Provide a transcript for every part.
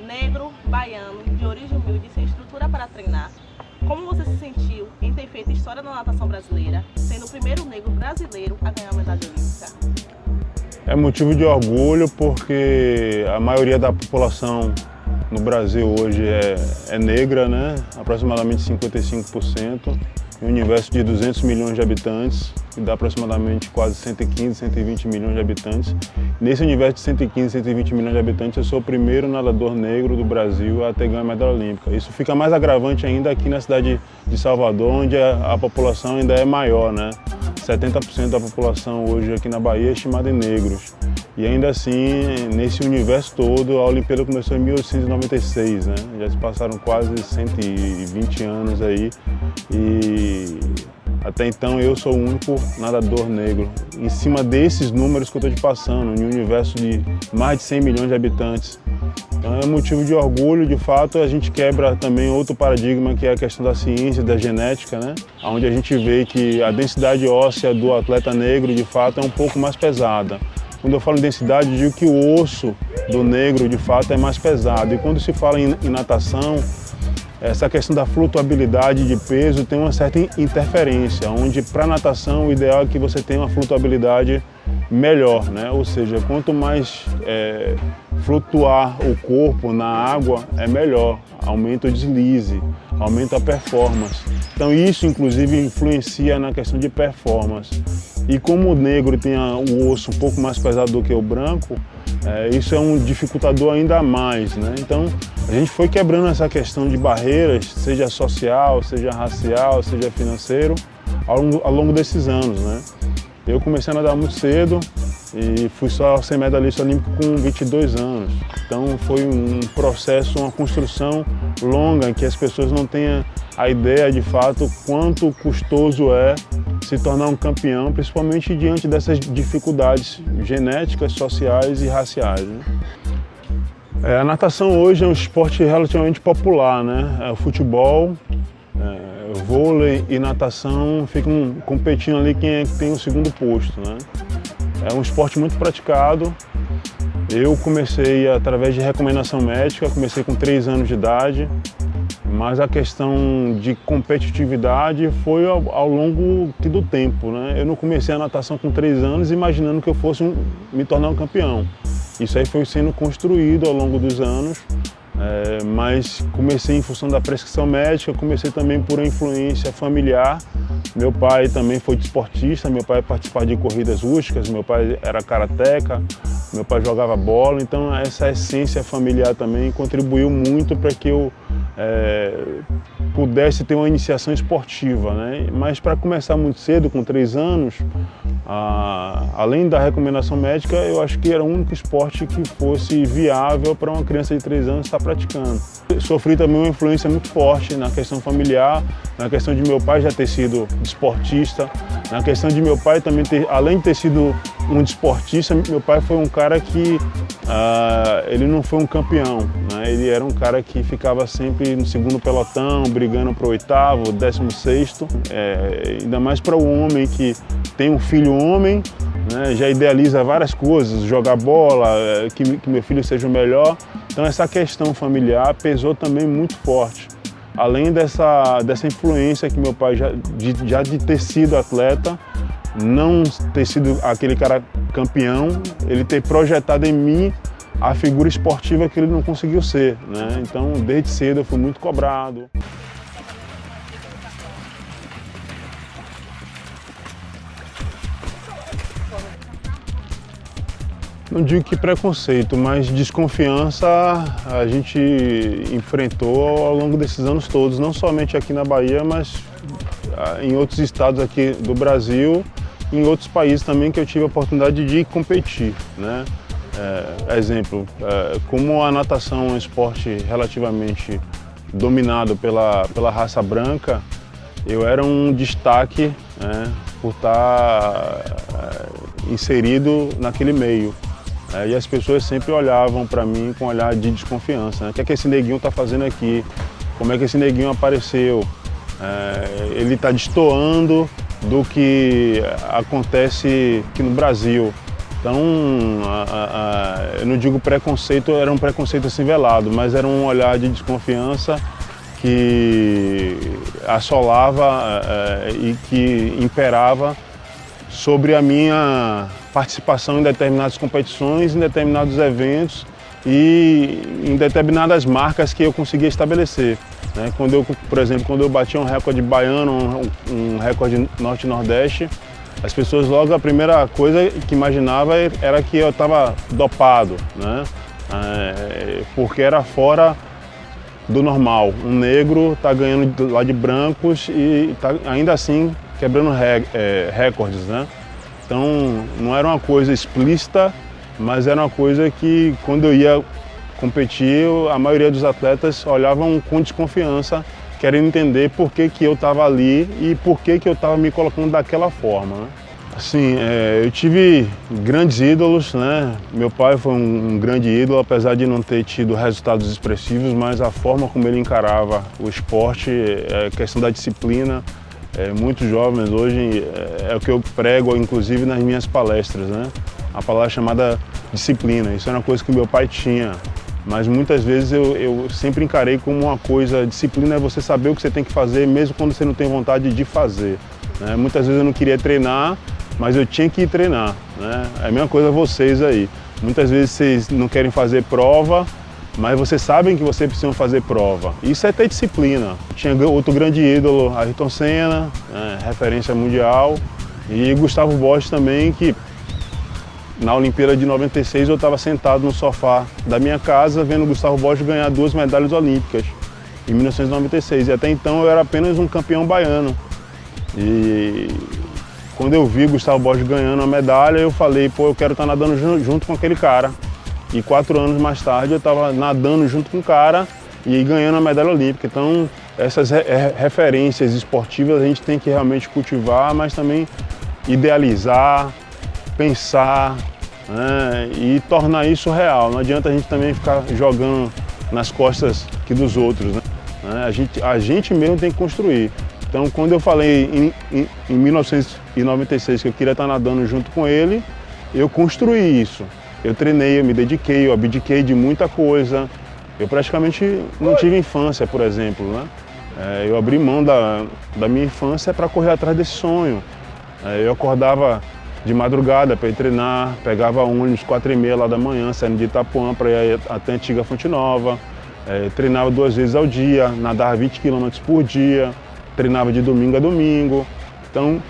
Negro, baiano, de origem humilde, sem estrutura para treinar, como você se sentiu em ter feito história na natação brasileira, sendo o primeiro negro brasileiro a ganhar a medalha olímpica? É motivo de orgulho porque a maioria da população no Brasil hoje é negra, né? Aproximadamente 55%, em um universo de 200 milhões de habitantes, que dá aproximadamente quase 115, 120 milhões de habitantes. Nesse universo de 115, 120 milhões de habitantes, eu sou o primeiro nadador negro do Brasil a ter ganho a medalha olímpica. Isso fica mais agravante ainda aqui na cidade de Salvador, onde a população ainda é maior, né? 70% da população hoje aqui na Bahia é estimada em negros. E ainda assim, nesse universo todo, a Olimpíada começou em 1896, né? Já se passaram quase 120 anos aí e até então eu sou o único nadador negro. Em cima desses números que eu estou te passando, em um universo de mais de 100 milhões de habitantes. Então é motivo de orgulho, de fato, a gente quebra também outro paradigma que é a questão da ciência, da genética, né? Onde a gente vê que a densidade óssea do atleta negro, de fato, é um pouco mais pesada. Quando eu falo em densidade, eu digo que o osso do negro, de fato, é mais pesado. E quando se fala em natação, essa questão da flutuabilidade de peso tem uma certa interferência, onde para natação o ideal é que você tenha uma flutuabilidade melhor, né? Ou seja, quanto mais flutuar o corpo na água é melhor, aumenta o deslize, aumenta a performance. Então isso inclusive influencia na questão de performance. E como o negro tem o osso um pouco mais pesado do que o branco, isso é um dificultador ainda mais, né? Então a gente foi quebrando essa questão de barreiras, seja social, seja racial, seja financeiro, ao longo desses anos, né? Eu comecei a nadar muito cedo e fui só ser medalhista olímpico com 22 anos. Então foi um processo, uma construção longa em que as pessoas não tenham a ideia de fato quanto custoso é se tornar um campeão, principalmente diante dessas dificuldades genéticas, sociais e raciais, né? A natação hoje é um esporte relativamente popular, né? O futebol, vôlei e natação ficam competindo ali quem é que tem o segundo posto, né? É um esporte muito praticado. Eu comecei através de recomendação médica, comecei com 3 anos de idade, mas a questão de competitividade foi ao longo do tempo, né? Eu não comecei a natação com 3 anos imaginando que eu fosse me tornar um campeão. Isso aí foi sendo construído ao longo dos anos, mas comecei em função da prescrição médica, comecei também por uma influência familiar. Meu pai também foi desportista, meu pai participava de corridas rústicas, meu pai era karateca, meu pai jogava bola, então essa essência familiar também contribuiu muito para que eu pudesse ter uma iniciação esportiva, né? Mas para começar muito cedo, com 3 anos, além da recomendação médica, eu acho que era o único esporte que fosse viável para uma criança de 3 anos estar praticando. Eu sofri também uma influência muito forte na questão familiar, na questão de meu pai já ter sido desportista, na questão de meu pai também além de ter sido um desportista, meu pai foi um cara que ele não foi um campeão, né? Ele era um cara que ficava sempre no segundo pelotão, brigando para o 8º, 16º, ainda mais para o homem que tem um filho homem, né? Já idealiza várias coisas, jogar bola, que meu filho seja o melhor. Então essa questão familiar pesou também muito forte. Além dessa influência que meu pai já de ter sido atleta, não ter sido aquele cara campeão, ele ter projetado em mim a figura esportiva que ele não conseguiu ser, né? Então, desde cedo eu fui muito cobrado. Não digo que preconceito, mas desconfiança a gente enfrentou ao longo desses anos todos, não somente aqui na Bahia, mas em outros estados aqui do Brasil, e em outros países também que eu tive a oportunidade de competir, né? Exemplo, como a natação é um esporte relativamente dominado pela raça branca, eu era um destaque, né, por estar inserido naquele meio. E as pessoas sempre olhavam para mim com um olhar de desconfiança, né? O que é que esse neguinho está fazendo aqui? Como é que esse neguinho apareceu? Ele está destoando do que acontece aqui no Brasil. Então, eu não digo preconceito, era um preconceito assim velado, mas era um olhar de desconfiança que assolava e que imperava sobre a minha participação em determinadas competições, em determinados eventos e em determinadas marcas que eu conseguia estabelecer. Por exemplo, quando eu batia um recorde baiano, um recorde norte-nordeste, as pessoas logo, a primeira coisa que imaginava era que eu estava dopado, né? Porque era fora do normal. Um negro está ganhando lá de brancos e está ainda assim quebrando recordes, né? Então não era uma coisa explícita, mas era uma coisa que quando eu ia competir, a maioria dos atletas olhavam com desconfiança, querendo entender por que eu estava ali e por que eu estava me colocando daquela forma, né? Assim, eu tive grandes ídolos, né? Meu pai foi um grande ídolo, apesar de não ter tido resultados expressivos, mas a forma como ele encarava o esporte, a questão da disciplina, muitos jovens hoje, é o que eu prego, inclusive nas minhas palestras, né? A palavra chamada disciplina, isso era uma coisa que meu pai tinha, mas muitas vezes eu sempre encarei como uma coisa, disciplina é você saber o que você tem que fazer, mesmo quando você não tem vontade de fazer, né? Muitas vezes eu não queria treinar, mas eu tinha que ir treinar, né? É a mesma coisa vocês aí. Muitas vezes vocês não querem fazer prova, mas vocês sabem que vocês precisam fazer prova. Isso é ter disciplina. Tinha outro grande ídolo, Ayrton Senna, referência mundial, e Gustavo Borges também, que na Olimpíada de 96 eu estava sentado no sofá da minha casa vendo Gustavo Borges ganhar 2 medalhas olímpicas em 1996. E até então eu era apenas um campeão baiano. E quando eu vi Gustavo Borges ganhando a medalha, eu falei, pô, eu quero estar nadando junto com aquele cara. E 4 anos mais tarde eu estava nadando junto com o cara e ganhando a medalha olímpica. Então, essas referências esportivas a gente tem que realmente cultivar, mas também idealizar, pensar, né, e tornar isso real. Não adianta a gente também ficar jogando nas costas aqui dos outros, né? A gente mesmo tem que construir. Então, quando eu falei em 1996 que eu queria estar nadando junto com ele, eu construí isso. Eu treinei, eu me dediquei, eu abdiquei de muita coisa. Eu praticamente não tive infância, por exemplo, né? Eu abri mão da minha infância para correr atrás desse sonho. Eu acordava de madrugada para ir treinar, pegava ônibus 4h30 lá da manhã, saindo de Itapuã para ir até a antiga Fonte Nova. Treinava 2 vezes ao dia, nadava 20 km por dia. Treinava de domingo a domingo. Então,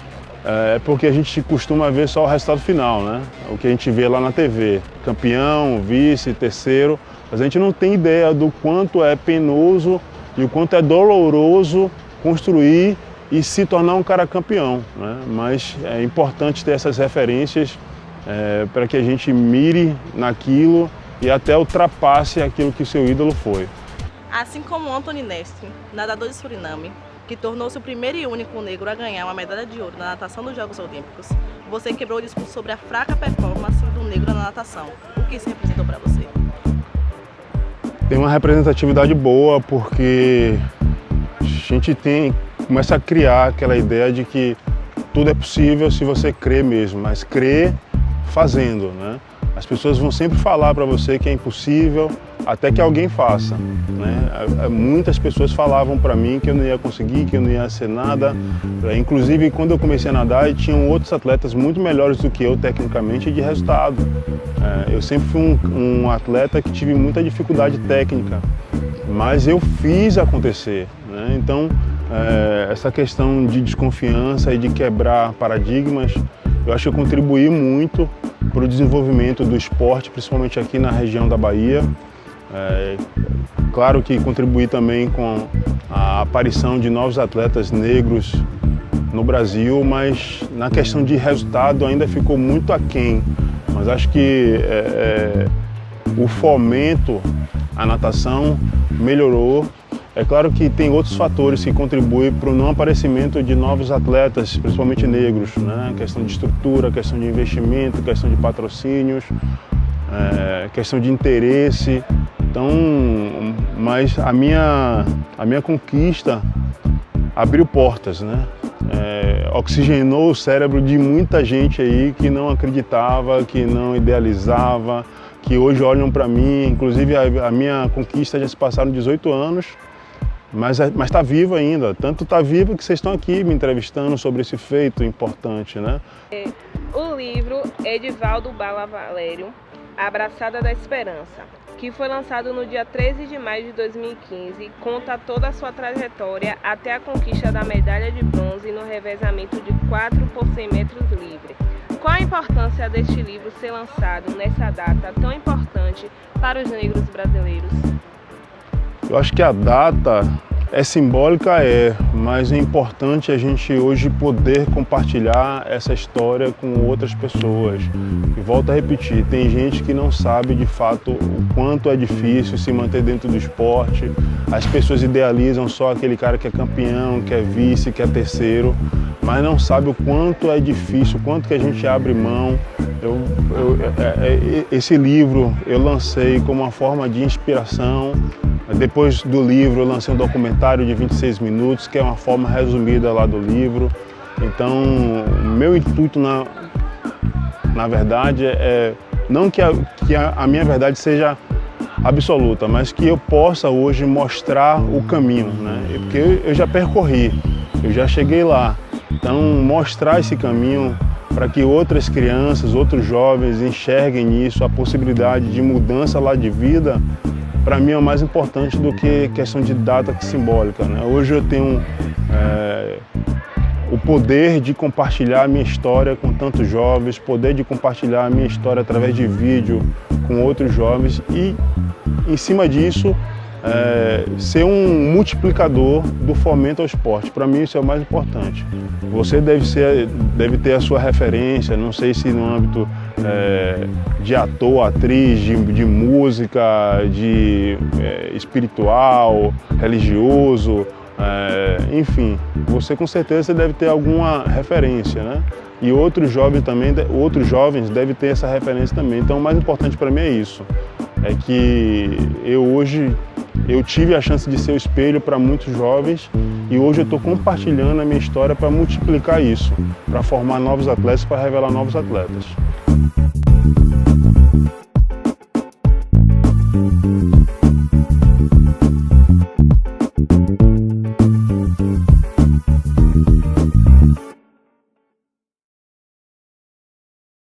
é porque a gente costuma ver só o resultado final, né? O que a gente vê lá na TV, campeão, vice, terceiro, mas a gente não tem ideia do quanto é penoso e o quanto é doloroso construir e se tornar um cara campeão, né? Mas é importante ter essas referências para que a gente mire naquilo e até ultrapasse aquilo que o seu ídolo foi. Assim como Anthony Neste, nadador de Suriname, que tornou-se o primeiro e único negro a ganhar uma medalha de ouro na natação dos Jogos Olímpicos, você quebrou o discurso sobre a fraca performance do negro na natação. O que isso representou para você? Tem uma representatividade boa porque a gente começa a criar aquela ideia de que tudo é possível se você crer mesmo, mas crer fazendo, né? As pessoas vão sempre falar para você que é impossível, até que alguém faça, né? Muitas pessoas falavam para mim que eu não ia conseguir, que eu não ia ser nada. Inclusive, quando eu comecei a nadar, tinham outros atletas muito melhores do que eu tecnicamente de resultado. Eu sempre fui um atleta que tive muita dificuldade técnica, mas eu fiz acontecer, né? Então, essa questão de desconfiança e de quebrar paradigmas, eu acho que eu contribuí muito para o desenvolvimento do esporte, principalmente aqui na região da Bahia. Claro que contribuí também com a aparição de novos atletas negros no Brasil, mas na questão de resultado ainda ficou muito aquém. Mas acho que o fomento à natação melhorou É claro que tem outros fatores que contribuem para o não aparecimento de novos atletas, principalmente negros, né? Questão de estrutura, questão de investimento, questão de patrocínios, questão de interesse. Então, mas a minha conquista abriu portas, né? Oxigenou o cérebro de muita gente aí que não acreditava, que não idealizava, que hoje olham para mim. Inclusive a minha conquista já se passaram 18 anos, mas está viva ainda. Tanto está viva que vocês estão aqui me entrevistando sobre esse feito importante, né? O livro Edivaldo Bala Valério, A Braçada da Esperança, que foi lançado no dia 13 de maio de 2015, conta toda a sua trajetória até a conquista da medalha de bronze no revezamento de 4 por 100 metros livre. Qual a importância deste livro ser lançado nessa data tão importante para os negros brasileiros? Eu acho que a data é simbólica, mas é importante a gente hoje poder compartilhar essa história com outras pessoas. E volto a repetir, tem gente que não sabe de fato o quanto é difícil se manter dentro do esporte. As pessoas idealizam só aquele cara que é campeão, que é vice, que é terceiro, mas não sabe o quanto é difícil, o quanto que a gente abre mão. Esse livro eu lancei como uma forma de inspiração. Depois do livro eu lancei um documentário de 26 minutos, que é uma forma resumida lá do livro. Então, meu intuito na verdade não que a minha verdade seja absoluta, mas que eu possa hoje mostrar o caminho, né? Porque eu já percorri, eu já cheguei lá. Então, mostrar esse caminho para que outras crianças, outros jovens enxerguem nisso, a possibilidade de mudança lá de vida, para mim é o mais importante do que questão de data simbólica, né? Hoje eu tenho o poder de compartilhar a minha história com tantos jovens, poder de compartilhar a minha história através de vídeo com outros jovens e, em cima disso, ser um multiplicador do fomento ao esporte. Para mim isso é o mais importante. Você deve ter a sua referência, não sei se no âmbito de ator, atriz, de música, de espiritual, religioso, enfim, você com certeza deve ter alguma referência, né? E outros jovens devem ter essa referência também. Então o mais importante para mim é isso, é que eu tive a chance de ser o espelho para muitos jovens e hoje eu estou compartilhando a minha história para multiplicar isso, para formar novos atletas, para revelar novos atletas.